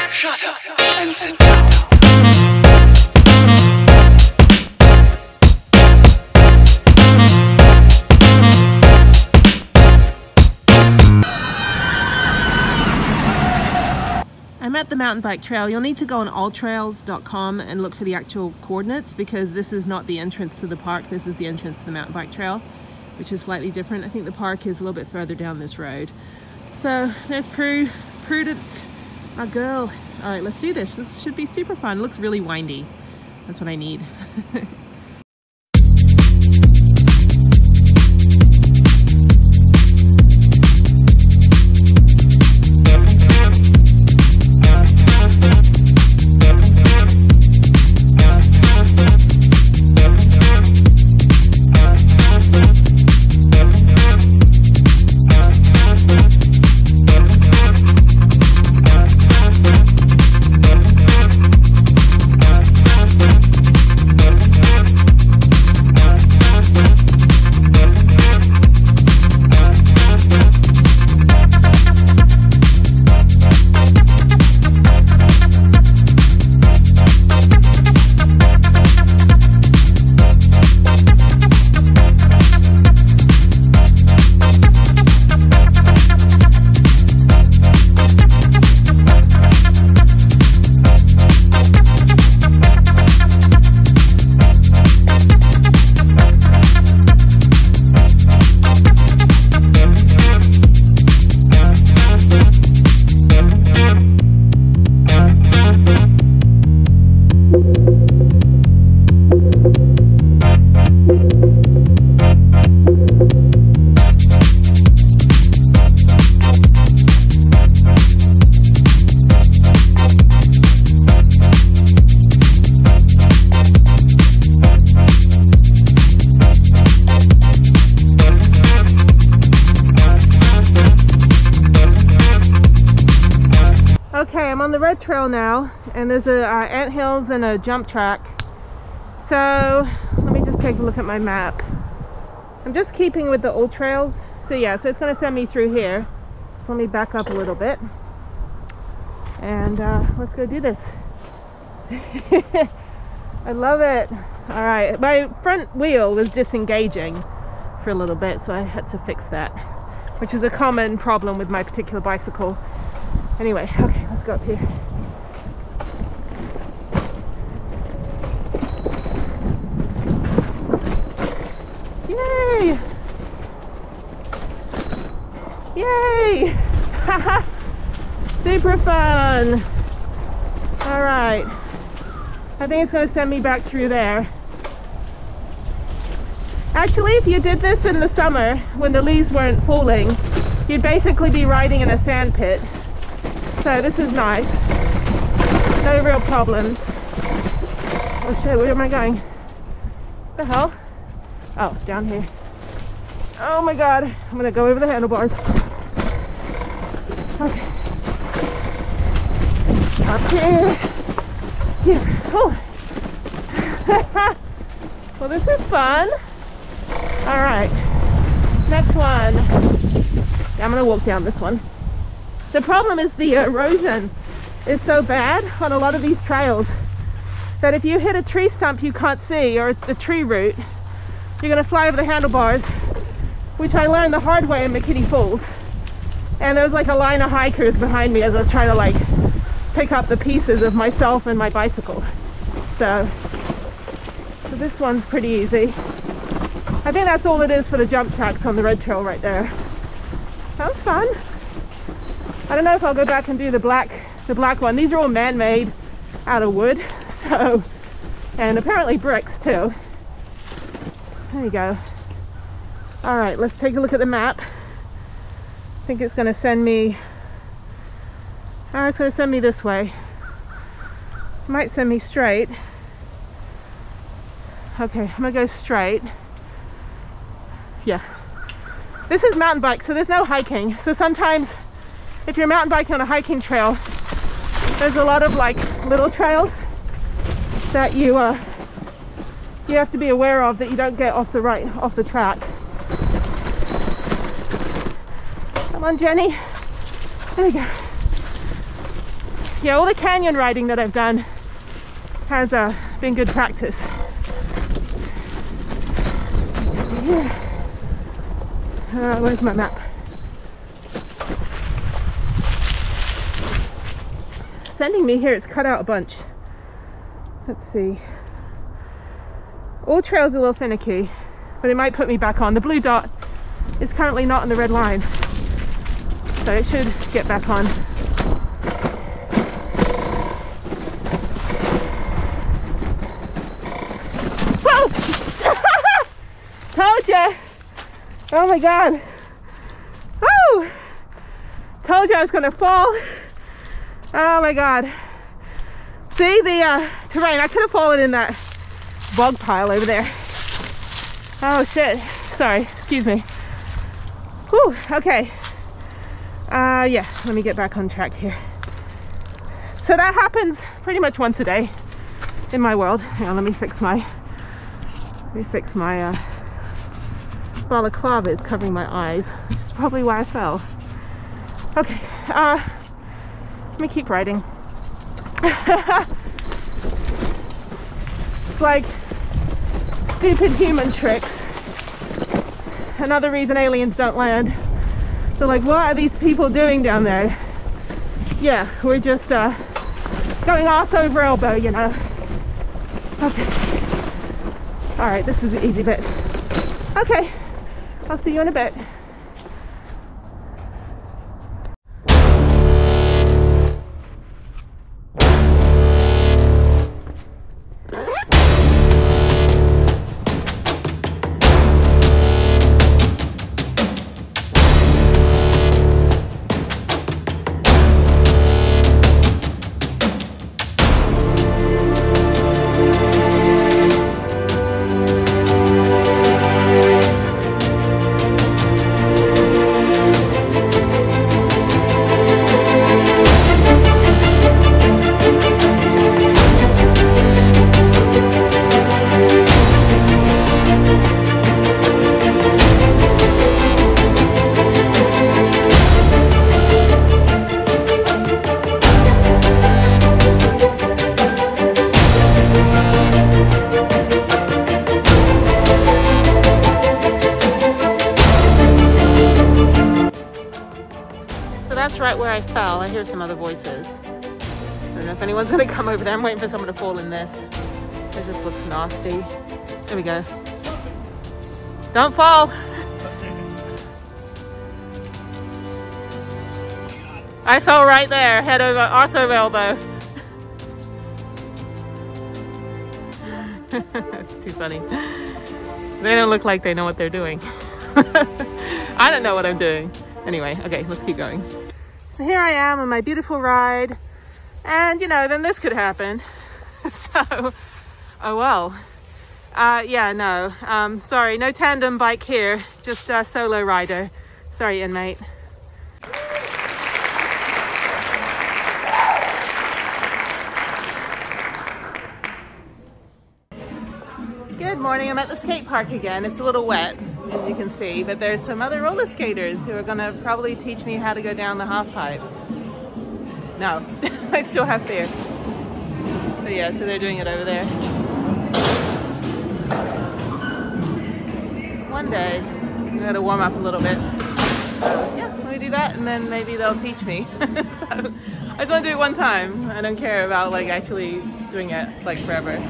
Shut up and sit down. I'm at the mountain bike trail. You'll need to go on alltrails.com and look for the actual coordinates, because this is not the entrance to the park. This is the entrance to the mountain bike trail, which is slightly different. I think the park is a little bit further down this road. So there's Prudence, our girl. All right, let's do this. This should be super fun. It looks really windy. That's what I need. Okay, I'm on the red trail now, and there's ant hills and a jump track. So let me just take a look at my map. I'm just keeping with the old trails. So yeah, so it's going to send me through here. So let me back up a little bit, and let's go do this. I love it. All right, my front wheel was disengaging for a little bit, so I had to fix that, which is a common problem with my particular bicycle. Anyway, okay, let's go up here. Yay! Yay! Super fun! All right. I think it's going to send me back through there. Actually, if you did this in the summer, when the leaves weren't falling, you'd basically be riding in a sand pit. So this is nice. No real problems. Oh shit, where am I going? What the hell? Oh, down here. Oh my god, I'm gonna go over the handlebars. Okay. Up here. Yeah. Oh. Well, this is fun. All right. Next one. Yeah, I'm gonna walk down this one. The problem is the erosion is so bad on a lot of these trails that if you hit a tree stump you can't see, or a tree root, you're going to fly over the handlebars, which I learned the hard way in McKinney Falls. And there was like a line of hikers behind me as I was trying to like pick up the pieces of myself and my bicycle. So this one's pretty easy. I think that's all it is for the jump tracks on the red trail right there. That was fun. I don't know if I'll go back and do the black one. These are all man-made out of wood, so, and apparently bricks too. There you go. All right, let's take a look at the map. I think it's going to send me, it's going to send me this way. It might send me straight. Okay, I'm going to go straight. Yeah. This is mountain bike, so there's no hiking. So sometimes if you're mountain biking on a hiking trail, there's a lot of like little trails that you have to be aware of, that you don't get off the track. Come on, Jenny. There we go. yeah, all the canyon riding that I've done has been good practice. Where's my map? Sending me here, it's cut out a bunch. Let's see. All trails are a little finicky, but it might put me back on. The blue dot is currently not on the red line, so it should get back on. Whoa! Told ya! Oh my god! Woo! Told you I was gonna fall. Oh my god. See the terrain? I could have fallen in that bog pile over there. Oh shit. Sorry, excuse me. Whew, okay. Yeah, let me get back on track here. So that happens pretty much once a day in my world. Hang on, let me fix my balaclava is covering my eyes, which is probably why I fell. Okay, let me keep riding. It's like stupid human tricks. Another reason aliens don't land. So like, what are these people doing down there? Yeah, we're just going arse over elbow, you know. Okay. All right, this is the easy bit. Okay, I'll see you in a bit. Right where I fell. I hear some other voices. I don't know if anyone's gonna come over there. I'm waiting for someone to fall in this. It just looks nasty. There we go. Don't fall! I fell right there, head over, arse over elbow. That's too funny. They don't look like they know what they're doing. I don't know what I'm doing. Anyway, okay, let's keep going. So here I am on my beautiful ride, and you know, then this could happen. So, oh well. Yeah, no, sorry, no tandem bike here, just a solo rider. Sorry, inmate. Good morning, I'm at the skate park again. It's a little wet, as you can see, but there's some other roller skaters who are gonna probably teach me how to go down the half pipe. No, I still have fear. So yeah, so they're doing it over there. One day, I'm gonna warm up a little bit. So yeah, let me do that and then maybe they'll teach me. So, I just wanna do it one time. I don't care about like actually doing it like forever.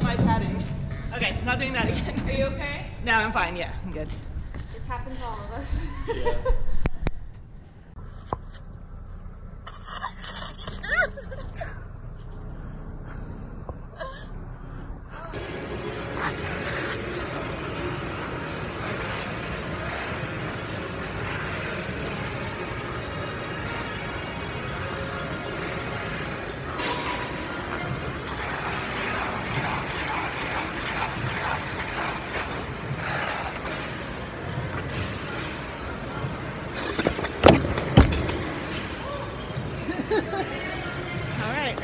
my padding. Okay, not doing that again. Are you okay? No, I'm fine. Yeah, I'm good. It's happened to all of us. Yeah. All right.